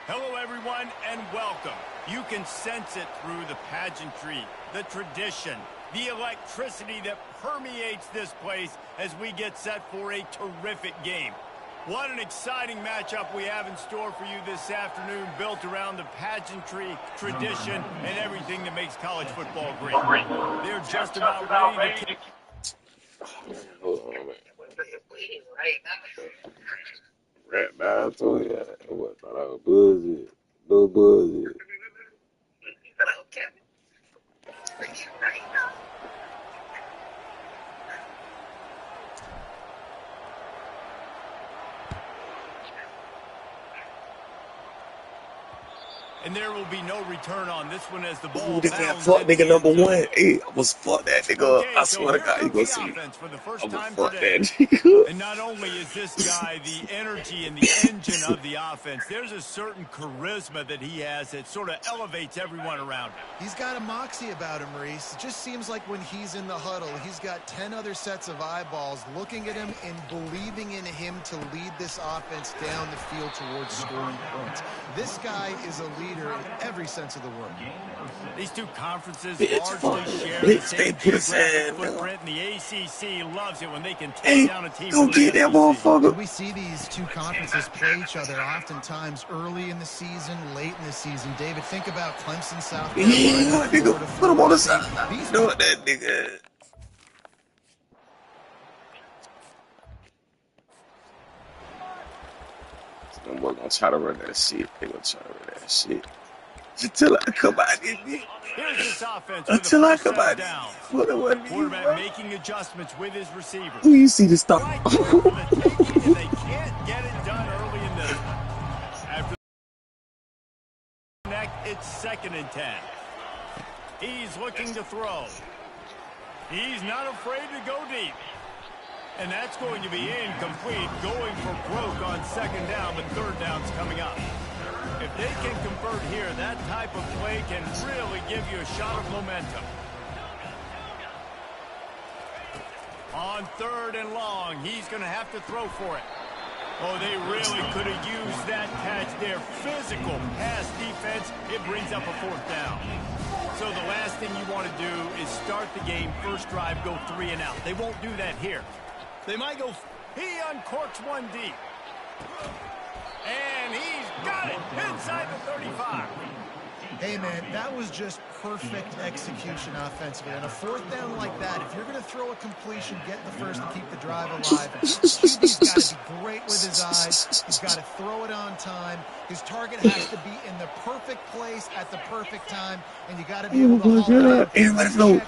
Hello, everyone, and welcome. You can sense it through the pageantry, the tradition, the electricity that permeates this place as we get set for a terrific game. What an exciting matchup we have in store for you this afternoon, built around the pageantry, tradition, and everything that makes college football great. They're just about ready to kick. Hold on, man. Right now, I told you, I was thought I was buzzing. No buzzing. And there will be no return on this one as the ball. Ooh, this that fuck nigga number one. Hey, I was fuck that nigga up. I swear to God, you gonna see. I'm gonna fuck that nigga. And not only is this guy the energy and the engine of the offense, there's a certain charisma that he has that sort of elevates everyone around him. He's got a moxie about him, Reese. It just seems like when he's in the huddle, he's got 10 other sets of eyeballs looking at him and believing in him to lead this offense down the field towards scoring points. This guy is a leader in every sense of the word. These two conferences largely share the same geographic footprint, and the ACC loves it when they can take down a team. Go get that motherfucker. We see these two conferences play each other oftentimes early in the season, late in the season. David, think about Clemson, South Carolina. Yeah, nigga, put him on the side. You know what that nigga. I'm gonna try to run that shit. They gonna try to run that shit. Until I come out in there. Here's this offense Until I come out down. Quarterback making adjustments with his receiver. Who you see the stop? Right there for the taking, and they can't get it done early in this. After the neck, it's 2nd and 10. He's looking to throw. He's not afraid to go deep. And that's going to be incomplete, going for broke on 2nd down, but 3rd down's coming up. If they can convert here, that type of play can really give you a shot of momentum. On 3rd and long, he's going to have to throw for it. Oh, they really could have used that catch there. Physical pass defense, it brings up a 4th down. So the last thing you want to do is start the game, first drive, go 3 and out. They won't do that here. They might go. He uncorks one deep. And he's got it inside the 35. Hey, man, that was just perfect execution offensively. On a 4th down like that, if you're going to throw a completion, get the first to keep the drive alive. QB's got to be great with his eyes. He's got to throw it on time. His target has to be in the perfect place at the perfect time, and you got to be able to haul it in. Everybody float,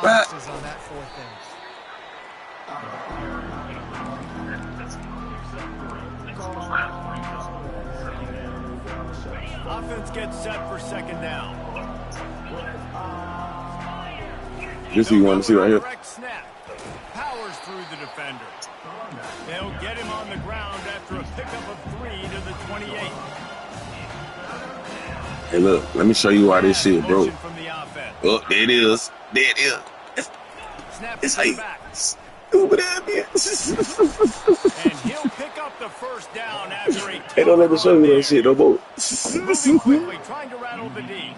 right? On that 4th down. Offense gets set for 2nd down. This you want to see right here. Snap. Powers through the defender. They'll get him on the ground after a pickup of 3 to the 28. Hey, look, let me show you why this shit, bro. Oh, there it is. There it is. It's how you stupid ass. And he'll pick up the 1st down after a. Hey, don't let me show you that shit no more. Moving quickly, trying to rattle the D.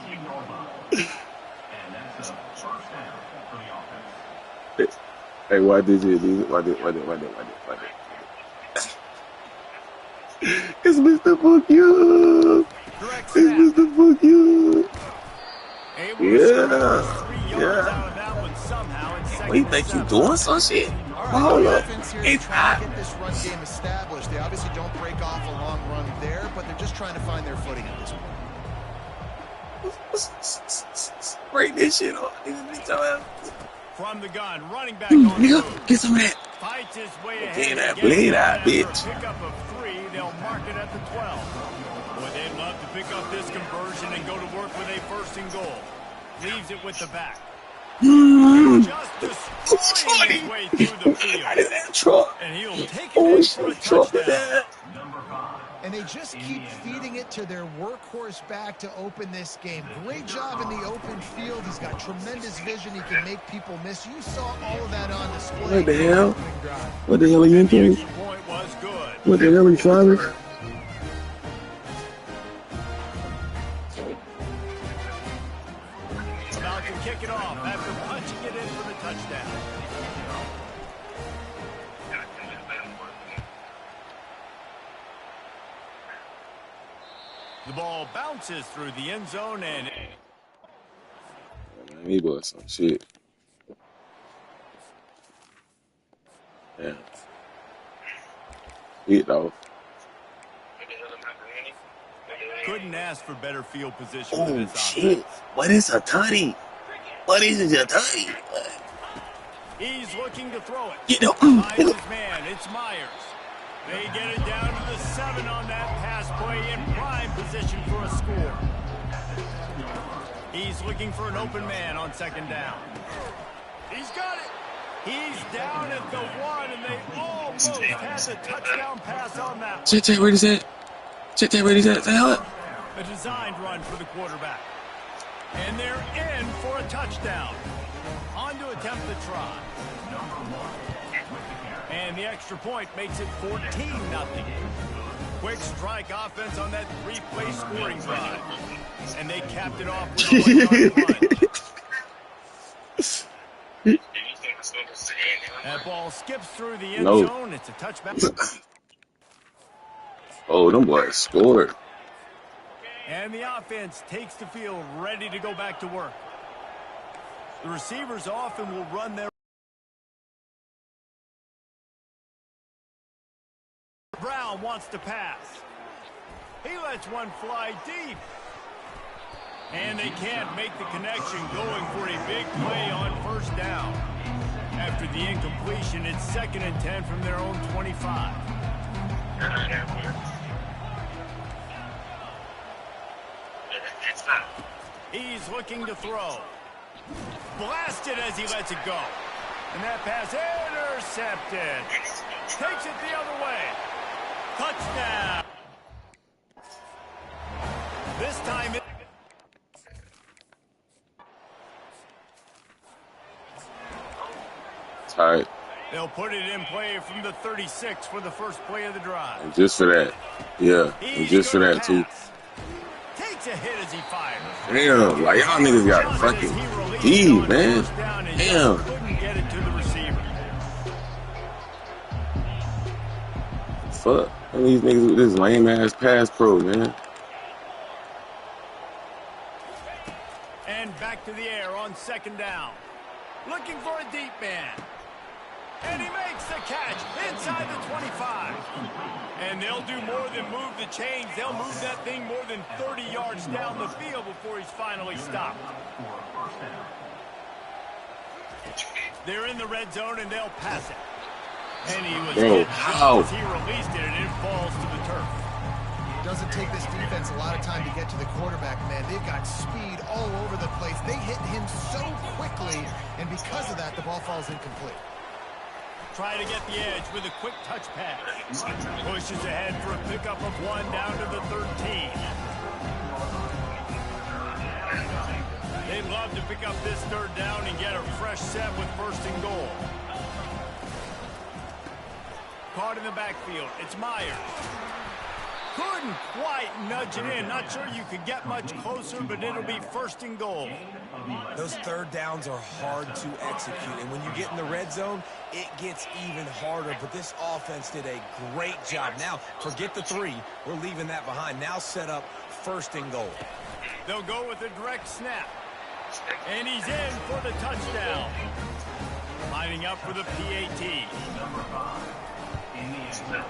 Hey, why did you? Why did? It's Mr. Fuck You. It's Mr. Fuck You. Yeah. What do you think you doing some shit? Hold up. Hey, get this run game established. They obviously don't break off a long run there, but they're just trying to find their footing at this point. Break this shit off. From the gun, running back on the move. Get some of that. Fights his way ahead. Get that bleed out, bitch. Pickup of 3, they'll mark it at the 12. Boy, they'd love to pick up this conversion and go to work with a 1st and goal. Leaves it with the back. Just destroying his way through the field. And he'll take it for a touchdown. And they just keep feeding it to their workhorse back to open this game. Great job in the open field. He's got tremendous vision. He can make people miss. You saw all of that on display. What the hell? What the hell are you into? What the hell are you trying? touchdown. The ball bounces through the end zone and... Man, he was some shit. Yeah. Hit off. Couldn't ask for better field position. Oh, shit. What is a tutty? What is a tutty? He's looking to throw it. Get up. Finds his man. It's Myers. They get it down to the 7 on that pass play in prime position for a score. He's looking for an open man on second down. He's got it. He's down at the 1, and they almost had the touchdown pass on that one. Check where he's at. Check where he's at. A designed run for the quarterback. And they're in for a touchdown. On to attempt the try. And the extra point makes it 14-0. Quick strike offense on that 3-play scoring drive. And they capped it off with a 1-yard punt. That ball skips through the end zone. It's a touchback. Oh, them boys scored. And the offense takes the field ready to go back to work. The receivers often will run their... Brown wants to pass. He lets one fly deep. And they can't make the connection, going for a big play on first down. After the incompletion, it's 2nd and 10 from their own 25. He's looking to throw. Blasted as he lets it go. And that pass intercepted. Takes it the other way. Touchdown. This time it... Tight. They'll put it in play from the 36 for the first play of the drive. And just for that. Yeah. And just for that, too. Takes a hit as he fires. Damn. Like, y'all niggas got a fucking D, man. Damn. Couldn't get it to the receiver. Fuck. I mean, these niggas with this lame-ass pass pro, man. And back to the air on second down. Looking for a deep man. And he makes the catch inside the 25. And they'll do more than move the chains. They'll move that thing more than 30 yards down the field before he's finally stopped. They're in the red zone, and they'll pass it. And he was hit just as he released it, and it falls to the turf. It doesn't take this defense a lot of time to get to the quarterback, man. They've got speed all over the place. They hit him so quickly, and because of that, the ball falls incomplete. Try to get the edge with a quick touch pass. Pushes ahead for a pickup of 1 down to the 13. They'd love to pick up this 3rd down and get a fresh set with 1st and goal. Caught in the backfield. It's Myers. Couldn't quite nudge it in. Not sure you could get much closer, but it'll be 1st and goal. Those 3rd downs are hard to execute, and when you get in the red zone, it gets even harder. But this offense did a great job. Now, forget the 3. We're leaving that behind. Now set up 1st and goal. They'll go with a direct snap. And he's in for the touchdown. Lining up for the PAT.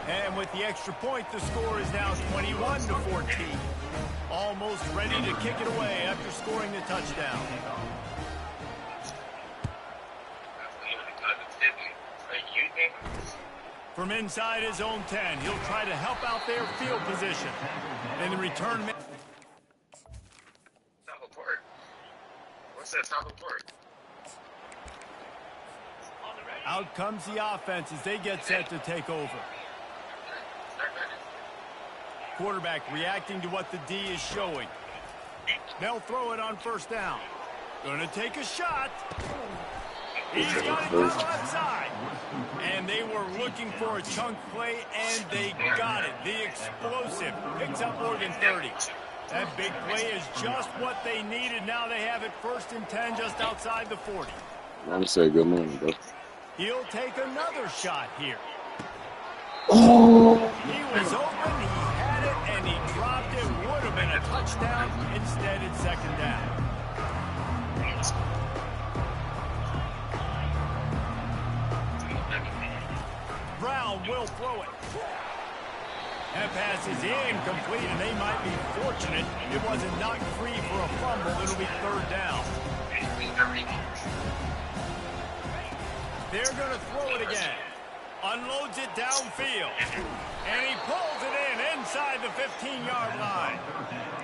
And with the extra point, the score is now 21-14. Almost ready to kick it away after scoring the touchdown. From inside his own 10, he'll try to help out their field position. And the return... What's that top report? Out comes the offense as they get set to take over. Quarterback reacting to what the D is showing. They'll throw it on 1st down. Gonna take a shot. He's got it down outside. And they were looking for a chunk play, and they got it. The explosive picks up more than 30. That big play is just what they needed. Now they have it 1st and 10 just outside the 40. I'm gonna say good morning, bro. He'll take another shot here. Oh. He was open, he had it, and he dropped it. Would have been a touchdown. Instead, it's second down. Brown will throw it. That pass is incomplete, and they might be fortunate it wasn't knocked free for a fumble. It'll be third down. They're going to throw it again. Unloads it downfield. And he pulls it in inside the 15-yard line.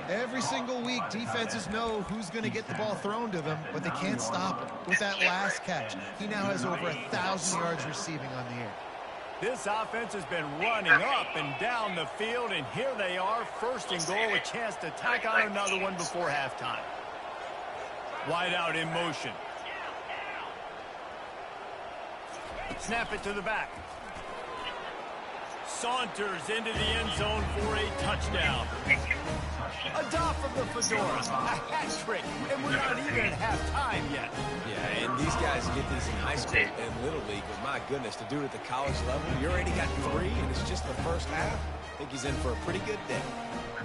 Every single week, defenses know who's going to get the ball thrown to them, but they can't stop him. With that last catch, he now has over 1,000 yards receiving on the air. This offense has been running up and down the field, and here they are, first and goal, a chance to tack on another one before halftime. Wide out in motion. Snap it to the back. Saunters into the end zone for a touchdown. A dot from the Fedora, a hat trick, and we're not even at halftime yet. Yeah, and these guys get these in high school and Little League, but my goodness, to do it at the college level, you already got 3, and it's just the first half. I think he's in for a pretty good day.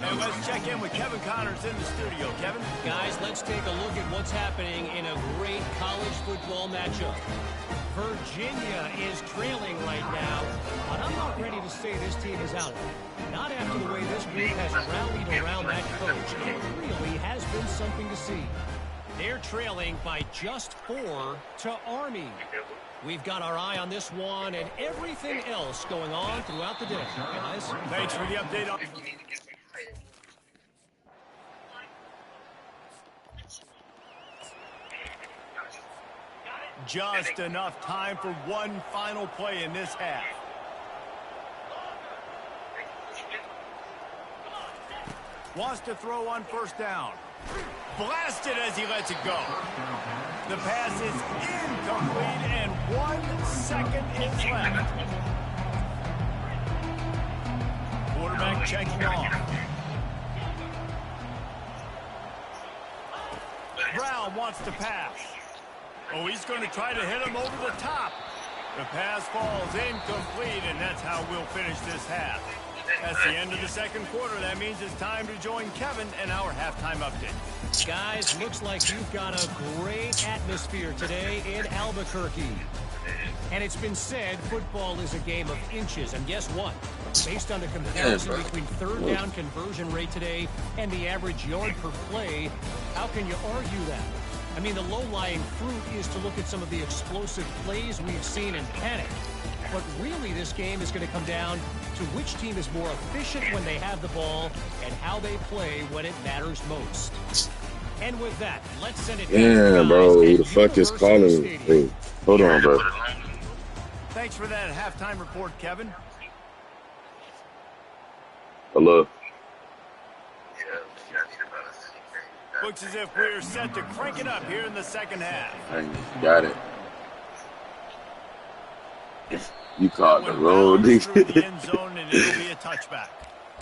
And let's check in with Kevin Connors in the studio. Kevin? Guys, let's take a look at what's happening in a great college football matchup. Virginia is trailing right now, but I'm not ready to say this team is out. Not after the way this group has rallied around that coach. It really has been something to see. They're trailing by just 4 to Army. We've got our eye on this one and everything else going on throughout the day, guys. Thanks for the update on... Just enough time for one final play in this half. Wants to throw on first down. Blasted as he lets it go. The pass is incomplete and 1 second is left. Quarterback checking off. Brown wants to pass. Oh, he's going to try to hit him over the top. The pass falls incomplete, and that's how we'll finish this half. That's the end of the second quarter. That means it's time to join Kevin and our halftime update. Guys, looks like you've got a great atmosphere today in Albuquerque. And it's been said football is a game of inches. And guess what? Based on the comparison between third down conversion rate today and the average yard per play, how can you argue that? I mean, the low-lying fruit is to look at some of the explosive plays we've seen in panic. But really, this game is going to come down to which team is more efficient when they have the ball and how they play when it matters most. And with that, let's send it back to Yeah, bro. Who the fuck is calling me? Hey, hold on, bro. Thanks for that halftime report, Kevin. Hello. Looks as if we're set to crank it up here in the second half. I got it. You caught the road, nigga. The end zone, and it'll be a touchback.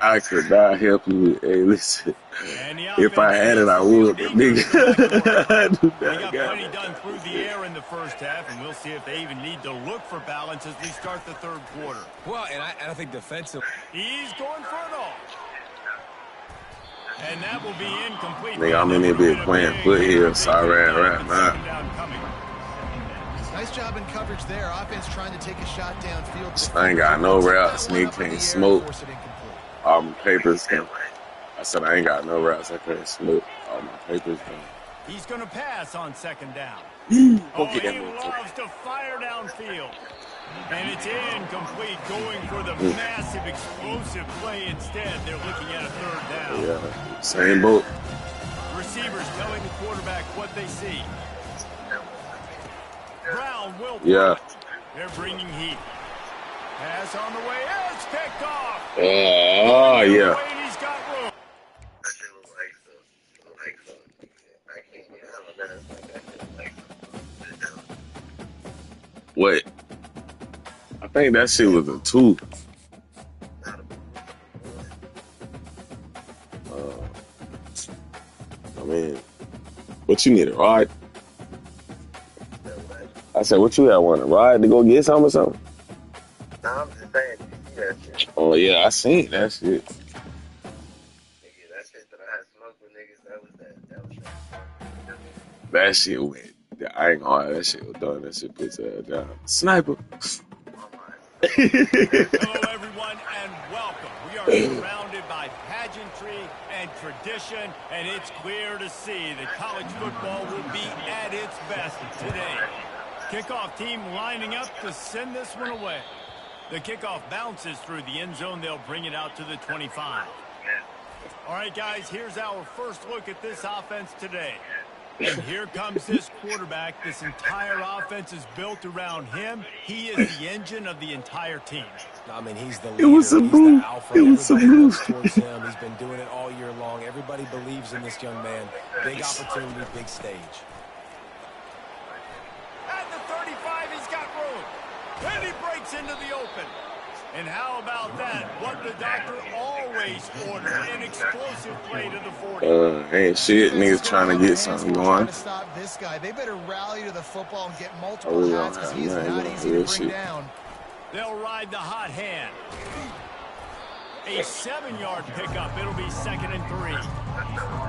I could not help you. Hey, listen. If I had it, I would, nigga. I do They not got got plenty it. done through the air in the first half, and we'll see if they even need to look for balance as we start the third quarter. Well, and I think defensive. He's going for it all. And that will be incomplete. Nigga, I'm in there bit playing foot here, so I ran right now. Nice job in coverage there. Offense trying to take a shot downfield. I ain't got no routes. Nigga can't smoke. All my papers. I said I ain't got no routes. I can't smoke. All my papers. He's going to pass on second down. He loves to fire downfield. And it's incomplete, going for the massive explosive play instead. They're looking at a third down. Yeah, same boat. Receivers telling the quarterback what they see. Brown will They're bringing heat. Pass on the way. It's picked off. Oh, yeah. He's got room. Wait. I think that shit was a 2. I mean, what you need, a ride? I said, what you at? Want to ride to go get something or something? Nah, I'm just saying, you see that shit. Oh, yeah, I seen that shit. Nigga, that shit that I had smoked with niggas, that was that. That shit went. I ain't gonna lie, that shit was done. That shit puts that down. Sniper. Hello, everyone, and welcome. We are surrounded by pageantry and tradition, and it's clear to see that college football will be at its best today. Kickoff team lining up to send this one away. The kickoff bounces through the end zone. They'll bring it out to the 25. All right, guys, here's our first look at this offense today. And here comes this quarterback. This entire offense is built around him. He is the engine of the entire team. I mean, he's the leader. It was a move. It was a move. Towards him. He's been doing it all year long. Everybody believes in this young man. Big opportunity, big stage. At the 35, he's got room. And he breaks into the open. And how about that? What the doctor always orders, an explosive play to the 40. Ain't shit. Niggas trying to get something going. To stop this guy. They better rally to the football and get multiple shots because he is not easy to bring down. They'll ride the hot hand. A 7-yard pickup. It'll be 2nd and 3.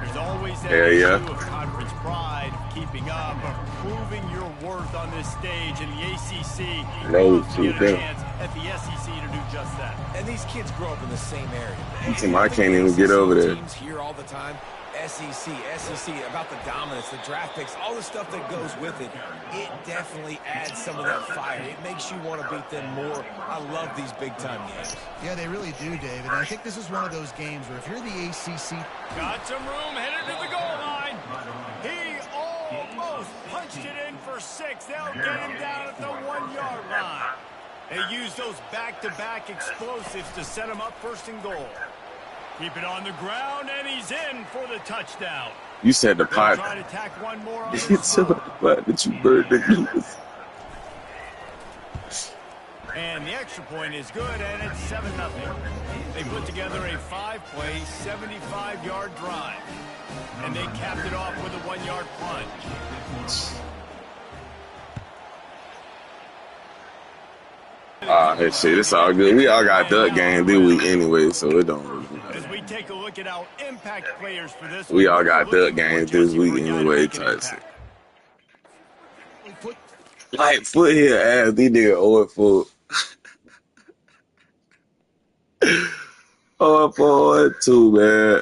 There's always that issue of conference pride, keeping up, of proving your worth on this stage in the ACC. No, get a chance at the SEC to do just that. And these kids grow up in the same area. I can't even get over there. Teams here all the time. SEC, about the dominance, the draft picks, all the stuff that goes with it. It definitely adds some of that fire. It makes you want to beat them more. I love these big-time games. Yeah, they really do, David. And I think this is one of those games where if you're the ACC... Got some room, headed to the goal line. He almost punched it in for 6. They'll get him down at the 1-yard line. They use those back-to-back explosives to set him up 1st and goal. Keep it on the ground, and he's in for the touchdown. You said the pot. Try to tack one more on It's the pot that you burned the goose. And the extra point is good, and it's 7-0. They put together a 5-play, 75-yard drive. And they capped it off with a 1-yard plunge. Hey, shit, it's all good. We all got duck game this week anyway, so it don't really matter. As we take a look at our impact players for this, we all got duck games this week anyway, type shit. Like, foot here, ass, these niggas owe it for. Oh, for 2, man.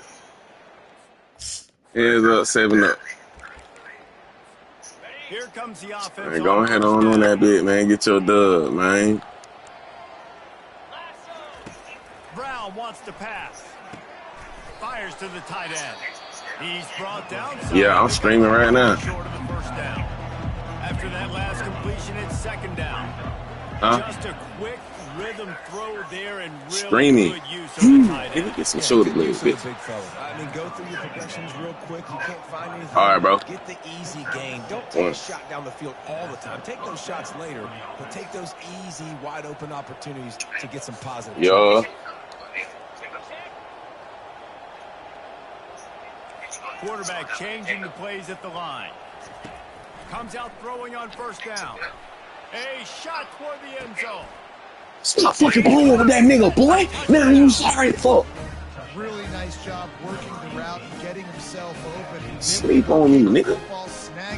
Hands up, 7-up. Here comes the offense. Man, go ahead on that bit, man. Get your dub, man. Brown wants to pass. Fires to the tight end. He's brought down. Yeah, I'm streaming right now. Short of the 1st down. After that last completion, it's 2nd down. Just a quick rhythm throw there and really streaming. Good use of the tight end. Get some shoulder blades, bitch. I mean, go through your progressions real quick. You can't find anything. All right, bro. Get the easy gain. Don't take a shot down the field all the time. Take those shots later, but take those easy, wide-open opportunities to get some positive. Yeah. Quarterback changing the plays at the line. Comes out throwing on 1st down. A shot toward the end zone. Stop fucking blowing with that nigga, boy. Now you sorry for. Really nice job working the route and getting himself open. Sleep on me, nigga.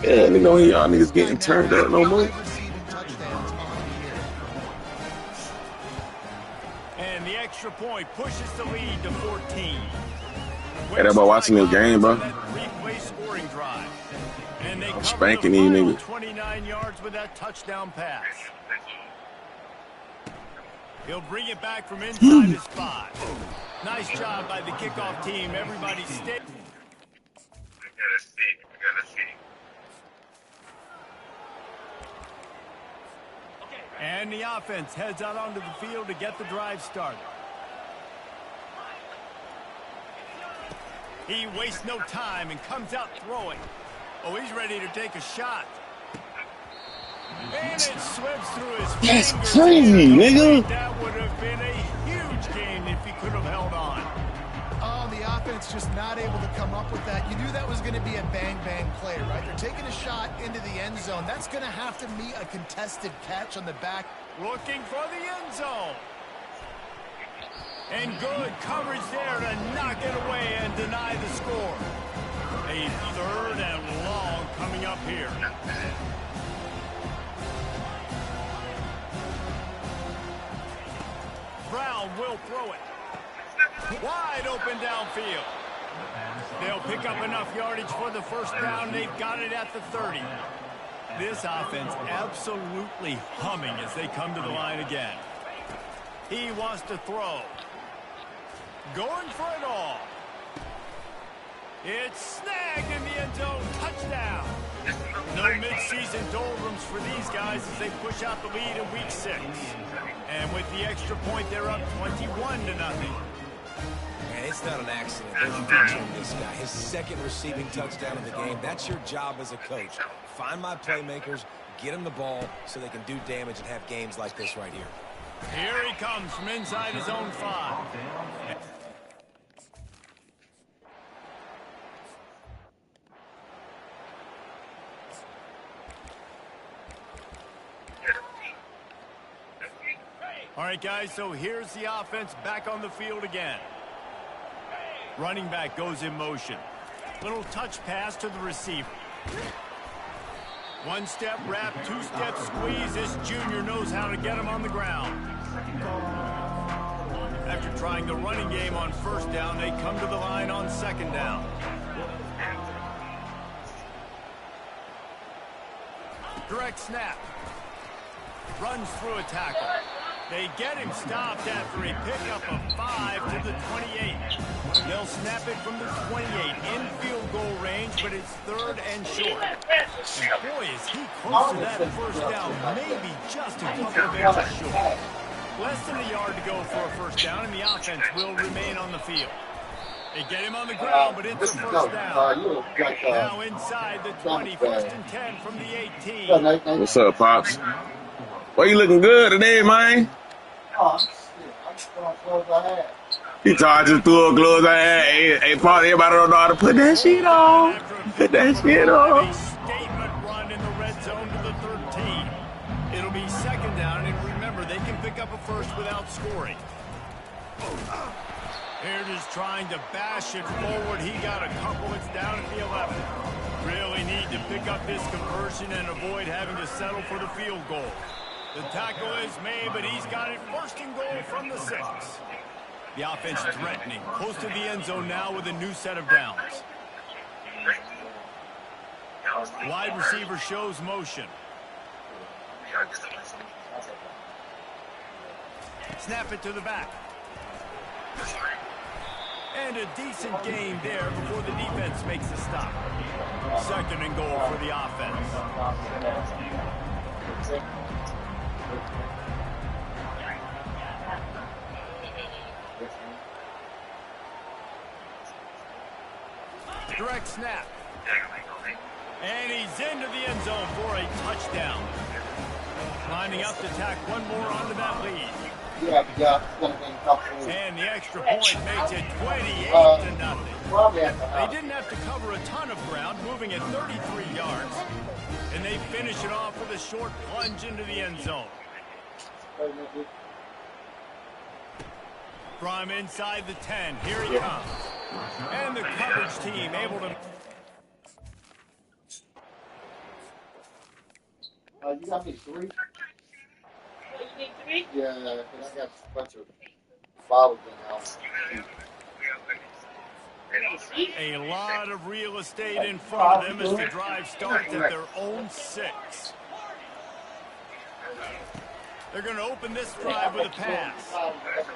Yeah, nigga, don't hear y'all niggas getting turned up no more. And the extra point pushes the lead to 14. Hey, everybody watching this game, bro. And they I'm spanking these niggas. 29 yards with that touchdown pass. He'll bring it back from inside his spot. Nice job by the kickoff team. Everybody stay. We gotta see. And the offense heads out onto the field to get the drive started. He wastes no time and comes out throwing. Oh, he's ready to take a shot. And it slips through his fingers. That's crazy, nigga. That would have been a huge gain if he could have held on. Oh, the offense offense just not able to come up with that. You knew that was going to be a bang-bang play, right? They're taking a shot into the end zone. That's going to have to meet a contested catch on the back. Looking for the end zone. And good coverage there to knock it away and deny the score. A 3rd and long coming up here. Brown will throw it. Wide open downfield. They'll pick up enough yardage for the first down. They've got it at the 30. This offense absolutely humming as they come to the line again. He wants to throw. Going for it all. It's snagged in the end zone. Touchdown. No midseason doldrums for these guys as they push out the lead in week 6. And with the extra point, they're up 21-0. And it's not an accident. There's a picture of this guy. His 2nd receiving touchdown of the game. That's your job as a coach. Find my playmakers, get them the ball so they can do damage and have games like this right here. Here he comes from inside his own 5. All right, guys, so here's the offense back on the field again. Running back goes in motion. Little touch pass to the receiver. 1-step wrap, 2-step squeeze. This junior knows how to get him on the ground. After trying the running game on 1st down, they come to the line on 2nd down. Direct snap. Runs through a tackle. They get him stopped after a pickup of 5 to the 28. They'll snap it from the 28 in field goal range, but it's 3rd and short. And boy, is he close to that 1st down, maybe just a couple of inches short. Less than a yard to go for a 1st down, and the offense will remain on the field. They get him on the ground, but it's a 1st down. Now inside the 20, 1st and 10 from the 18. What's up, Pops? Well, you looking good today, man? He charges through a gloves I had. Hey, Paul, everybody don't know how to put that shit on. Put that shit on. Statement run in the red zone to the 13. It'll be 2nd down, and remember, they can pick up a 1st without scoring. They're just trying to bash it forward. He got a couple. It's down at the 11. Really need to pick up this conversion and avoid having to settle for the field goal. The tackle is made, but he's got it 1st and goal from the 6. The offense threatening, close to the end zone now with a new set of downs. Wide receiver shows motion. Snap it to the back. And a decent game there before the defense makes a stop. 2nd and goal for the offense. Direct snap. And he's into the end zone for a touchdown. Lining up to tack one more onto that lead. And the extra point makes it 28-0. They didn't have to cover a ton of ground, moving at 33 yards. And they finish it off with a short plunge into the end zone. From inside the 10, here he comes. And the coverage team able to... You got me 3? You need 3? Yeah, because I got a bunch of bottles in the house. A lot of real estate in front of them as the drive starts at their own 6. They're going to open this drive with a pass.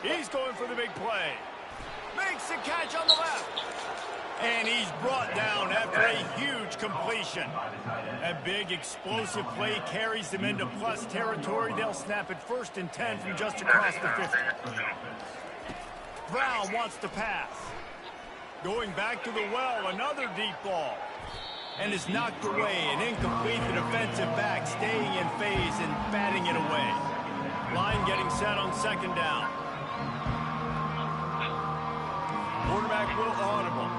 He's going for the big play. Makes the catch on the left. And he's brought down after a huge completion. A big explosive play carries them into plus territory. They'll snap it 1st and 10 from just across the 50. Brown wants to pass. Going back to the well, another deep ball. And is knocked away and incomplete. The defensive back staying in phase and batting it away. Line getting set on 2nd down. quarterback will audible.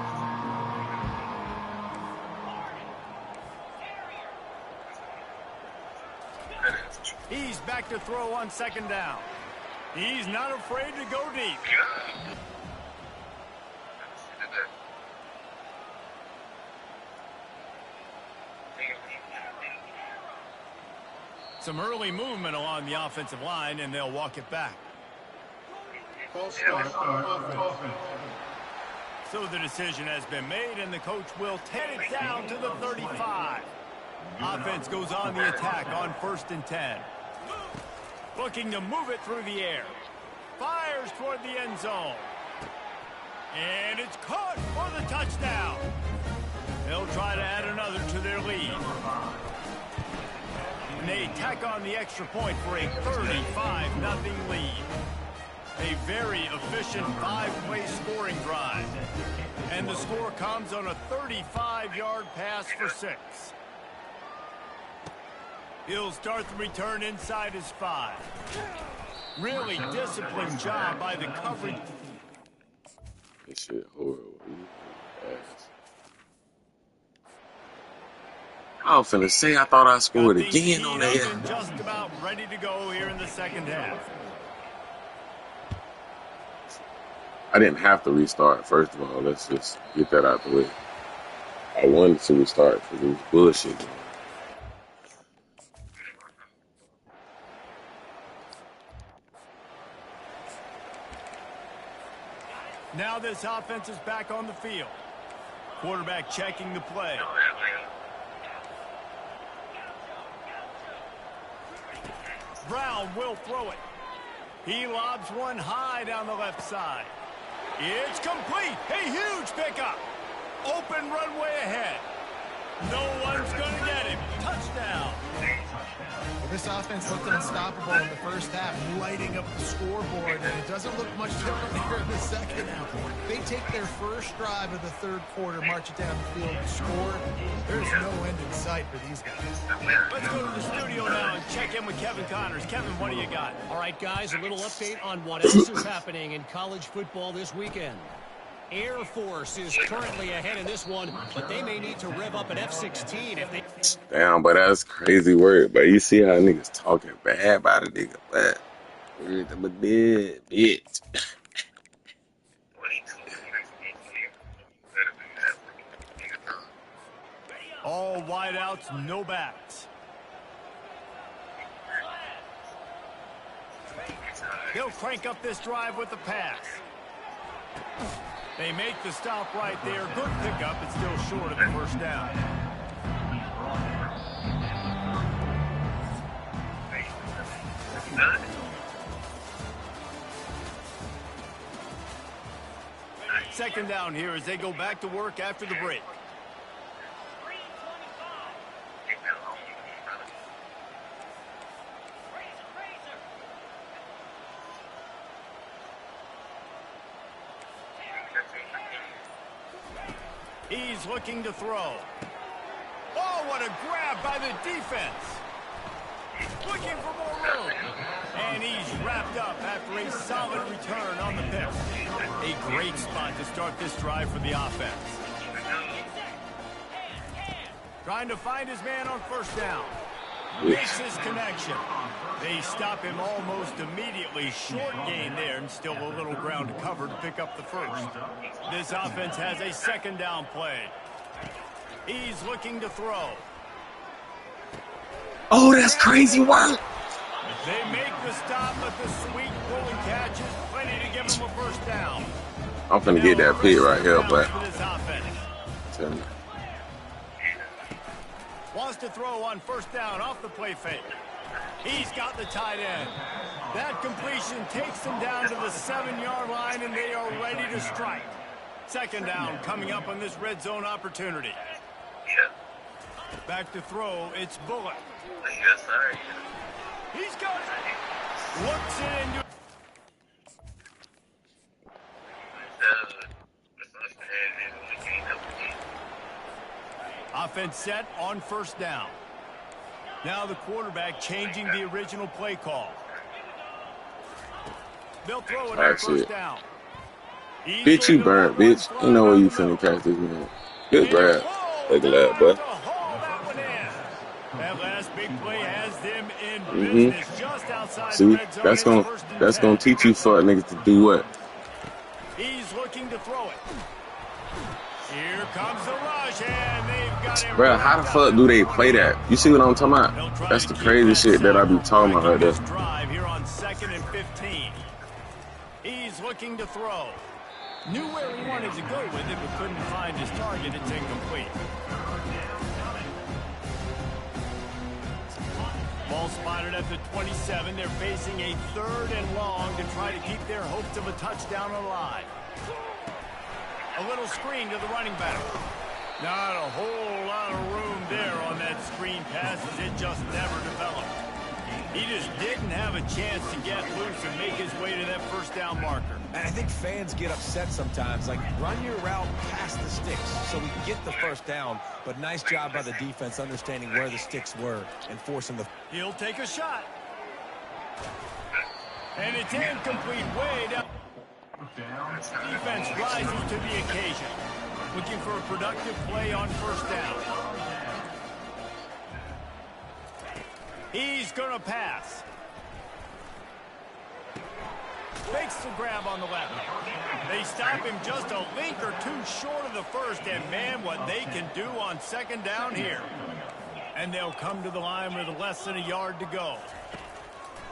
He's back to throw on second down. He's not afraid to go deep. Some early movement along the offensive line, and they'll walk it back. So the decision has been made, and the coach will take it down to the 35. Offense goes on the attack on 1st and 10. Looking to move it through the air. Fires toward the end zone. And it's caught for the touchdown. They'll try to add another to their lead. And they tack on the extra point for a 35-0 lead. A very efficient 5-play scoring drive. And the score comes on a 35-yard pass for 6. He'll start the return inside his 5. Really disciplined job by the coverage. This shit horrible. I was finna say I thought I scored again on that. Just about ready to go here in the second half. I didn't have to restart, first of all. Let's just get that out the way. I wanted to restart because it was bullshit. Now this offense is back on the field. Quarterback checking the play. Brown will throw it. He lobs one high down the left side. It's complete. A huge pickup. Open runway ahead. No one's going to get him. Touchdown. Well, this offense looked unstoppable in the first half, lighting up the scoreboard, and it doesn't look much different here in the second half. They take their first drive of the third quarter, march it down the field, score. There's no end in sight for these guys. Let's go to the studio now and check in with Kevin Connors. Kevin, what do you got? All right, guys, a little update on what else is happening in college football this weekend. Air Force is currently ahead in this one, but they may need to rev up an F-16 if they... Damn, but that's crazy word. But you see how niggas talking bad about a nigga, but I'm a dead bitch. All wideouts, no backs. He'll crank up this drive with the pass. They make the stop right there. Good pickup, but still short of the first down. Second down here as they go back to work after the break. He's looking to throw. Oh, what a grab by the defense. Looking for more room. And he's wrapped up after a solid return on the pick. A great spot to start this drive for the offense. Trying to find his man on first down. Makes his connection. They stop him almost immediately. Short gain there, and still a little ground to cover to pick up the first. This offense has a second down play. He's looking to throw. Oh, that's crazy work. They make the stop, but the sweet pulling catch is plenty to give him a first down. I'm finna get that pick right here, but tell me. Wants to throw on first down off the play fake. He's got the tight end. That completion takes them down to the 7-yard line, and they are ready to strike. Second down coming up on this red zone opportunity. Back to throw, it's Bullock. Yes, sir. He's got it. Looks it into... Offense set on first down. Now the quarterback changing the original play call. They'll throw it on first down. Bitch, you burnt, bitch. You know where you finna catch this man. Good grab. Look at that, boy. That last big play has them in business just outside the See, red zone. that's gonna teach you fuck niggas to do what? He's looking to throw it. Here comes the rush, and they've got him. Bro, how the fuck do they play that? You see what I'm talking about? That's the crazy shit that I be talking about right there. Drive here on 2nd and 15. He's looking to throw. Knew where he wanted to go with it, but couldn't find his target. It's incomplete. Ball spotted at the 27. They're facing a 3rd and long to try to keep their hopes of a touchdown alive. A little screen to the running back. Not a whole lot of room there on that screen pass as it just never developed. He just didn't have a chance to get loose and make his way to that first down marker. And I think fans get upset sometimes. Like, run your route past the sticks so we can get the first down. But nice job by the defense understanding where the sticks were and forcing the... He'll take a shot. And it's incomplete way down. Defense rises to the occasion. Looking for a productive play on first down. He's going to pass. Fakes the grab on the left. They stop him just a link or two short of the first, and man, what they can do on 2nd down here. And they'll come to the line with less than a yard to go.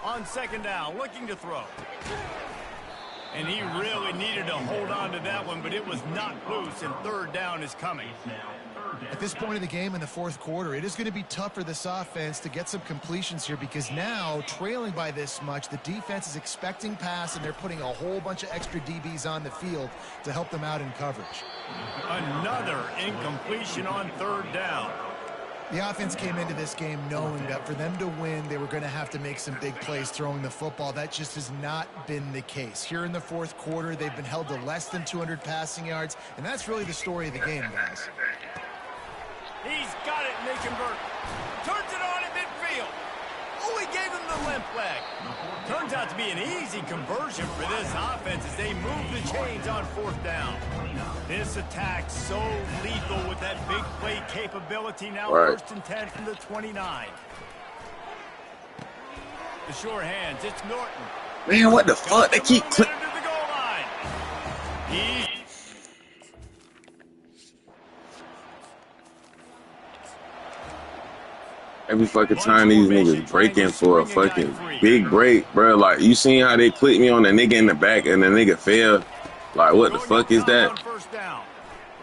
On 2nd down, looking to throw. And he really needed to hold on to that one, but it was not loose, and 3rd down is coming. At this point in the game in the 4th quarter, it is going to be tough for this offense to get some completions here because now, trailing by this much, the defense is expecting pass, and they're putting a whole bunch of extra DBs on the field to help them out in coverage. Another incompletion on 3rd down. The offense came into this game knowing that for them to win, they were going to have to make some big plays throwing the football. That just has not been the case. Here in the 4th quarter, they've been held to less than 200 passing yards, and that's really the story of the game, guys. He's got it, and they convert. Turns it on at midfield. Oh, he gave him the limp leg. Turns out to be an easy conversion for this offense as they move the chains on 4th down. This attack so lethal with that big play capability. Now 1st and 10 from the 29. The sure hands, it's Norton. Man, what the fuck? They keep clipping. To the goal line. Every fucking time these niggas breaking for a fucking big break, bro. Like, you seen how they clipped me on the nigga in the back and the nigga fell? Like, what the fuck is that?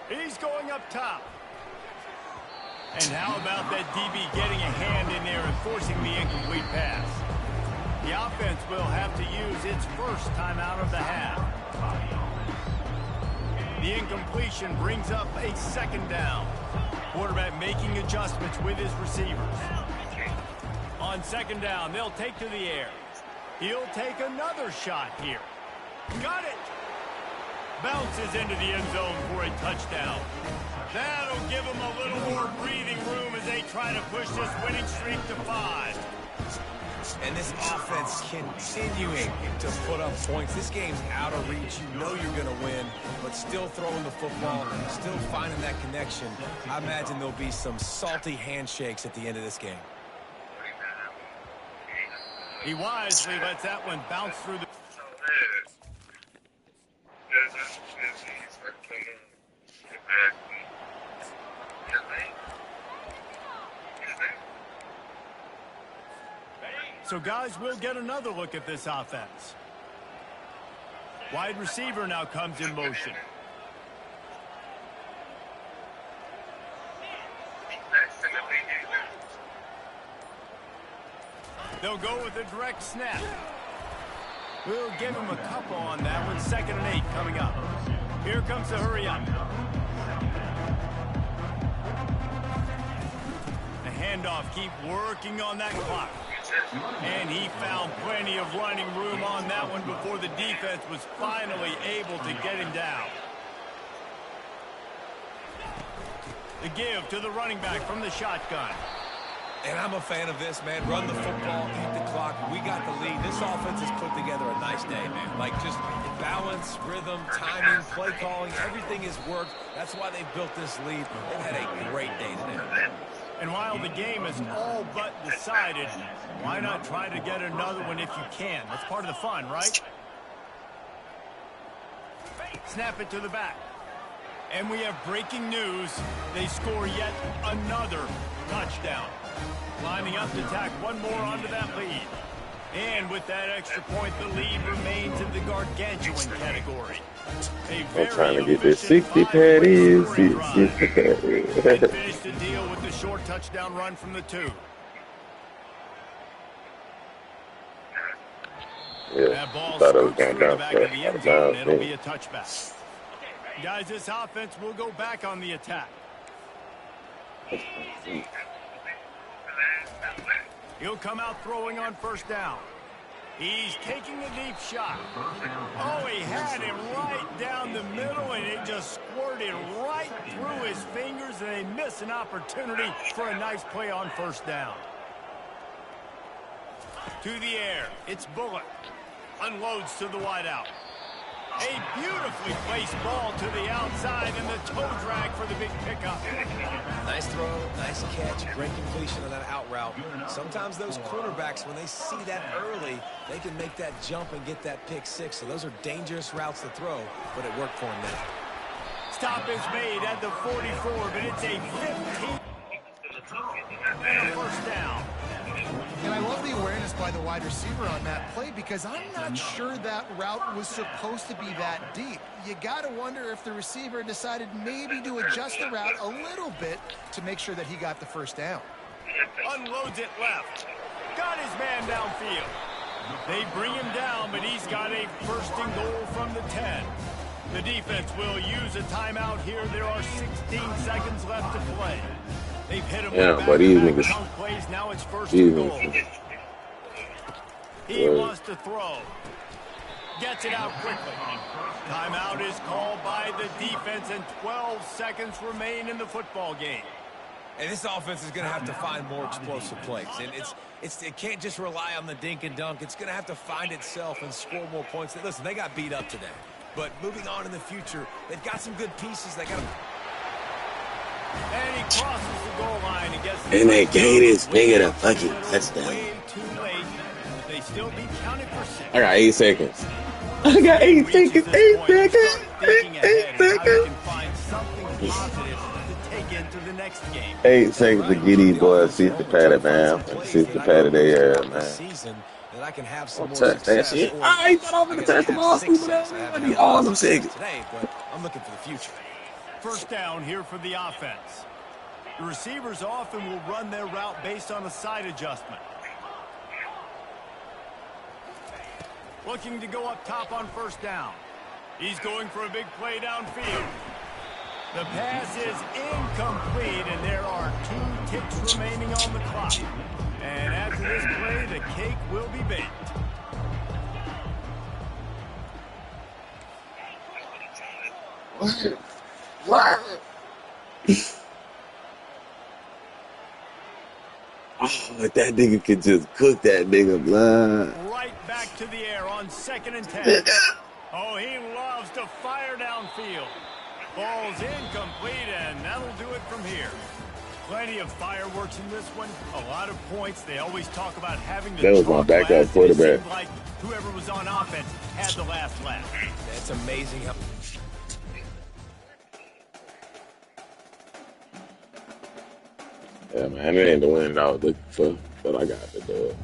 He's going up top. And how about that DB getting a hand in there and forcing the incomplete pass? The offense will have to use its first timeout of the half. The incompletion brings up a 2nd down. Quarterback making adjustments with his receivers. On 2nd down, they'll take to the air. He'll take another shot here. Got it. Bounces into the end zone for a touchdown. That'll give them a little more breathing room as they try to push this winning streak to 5. And this offense continuing to put up points. This game's out of reach. You know you're going to win, but still throwing the football, still finding that connection. I imagine there'll be some salty handshakes at the end of this game. He wisely lets that one bounce through the... So, guys, we'll get another look at this offense. Wide receiver now comes in motion. They'll go with a direct snap. We'll give him a couple on that one. 2nd and 8 coming up. Here comes the hurry up. The handoff, keep working on that clock. And he found plenty of running room on that one before the defense was finally able to get him down. The give to the running back from the shotgun. And I'm a fan of this, man. Run the football, eat the clock. We got about the lead, this offense has put together a nice day, man. Like, just balance, rhythm, timing, play calling, everything has worked. That's why they've built this lead. They've had a great day today. And while the game is all but decided, why not try to get another one if you can? That's part of the fun, right? Snap it to the back. And we have breaking news. They score yet another touchdown. Lining up to tack one more onto that lead. And with that extra point, the lead remains in the gargantuan category. I'm trying to get this 60 patties. 60 patties. And finish the deal with the short touchdown run from the 2. Yeah, That ball thought it was scoots going through the down back of the end zone. It'll be yeah. a touchback. Guys, this offense will go back on the attack. He'll come out throwing on first down. He's taking a deep shot. Oh, he had him right down the middle, and it just squirted right through his fingers, and they miss an opportunity for a nice play on first down. To the air, it's Bullock. Unloads to the wideout. A beautifully placed ball to the outside, and the toe drag for the big pickup. Nice throw, nice catch, great completion on that out route. Sometimes those quarterbacks, when they see that early, they can make that jump and get that pick six. So those are dangerous routes to throw, but it worked for him now. Stop is made at the 44, but it's a 15 and a first down. And I love the awareness by the wide receiver on that play because I'm not sure that route was supposed to be that deep. You got to wonder if the receiver decided maybe to adjust the route a little bit to make sure that he got the first down. Unloads it left. Got his man downfield. They bring him down, but he's got a first and goal from the 10. The defense will use a timeout here. There are 16 seconds left to play. They've hit him with but these back-to-back niggas. chunk plays. Now it's first and goal. He wants to throw. Gets it out quickly. Timeout is called by the defense, and 12 seconds remain in the football game. And this offense is going to have to find more explosive plays. And it can't just rely on the dink and dunk. It's going to have to find itself and score more points. Listen, they got beat up today. But moving on in the future, they've got some good pieces. They got to... And he crosses the goal line and gets And they gave this nigga the fucking touchdown. Way too late. They still be counted for 6. I got 8 seconds. I got 8 seconds. 8 seconds. 8 seconds. Find something positive to take into the next game. 8 seconds to get these boys 60 patty, man. 60 patty they have, man. That I can have some more Touch that success. shit. I ain't thought I'm gonna touch the ball, stupid ass. I need all them seconds. Today, but I'm looking for the future. First down here for the offense. The receivers often will run their route based on a side adjustment. Looking to go up top on first down. He's going for a big play downfield. The pass is incomplete, and there are 2 ticks remaining on the clock. And after this play, the cake will be baked. What? Oh, if that nigga could just cook that nigga, blood. Right back to the air on 2nd and 10. Oh, he loves to fire downfield. Ball's incomplete, and that'll do it from here. Plenty of fireworks in this one. A lot of points. They always talk about having to That was my backup quarterback. It seemed like whoever was on offense had the last laugh. That's amazing how... Yeah, man, it ain't the win I was looking for, but I got the dub.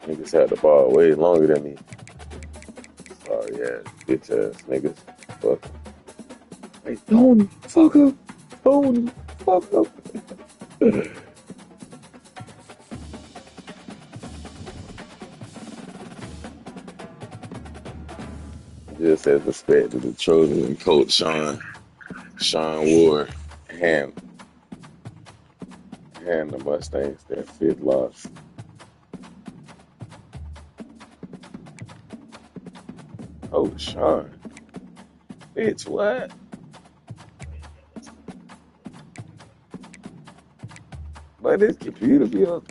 Niggas had the ball way longer than me. Sorry ass, bitch ass niggas. Fuck. Hey, Tony, fuck up. Tony, fuck up. Just as respect to the Trojan and Coach Sean Ward hand the Mustangs their fifth loss. Coach Sean, bitch, what? But this computer be up.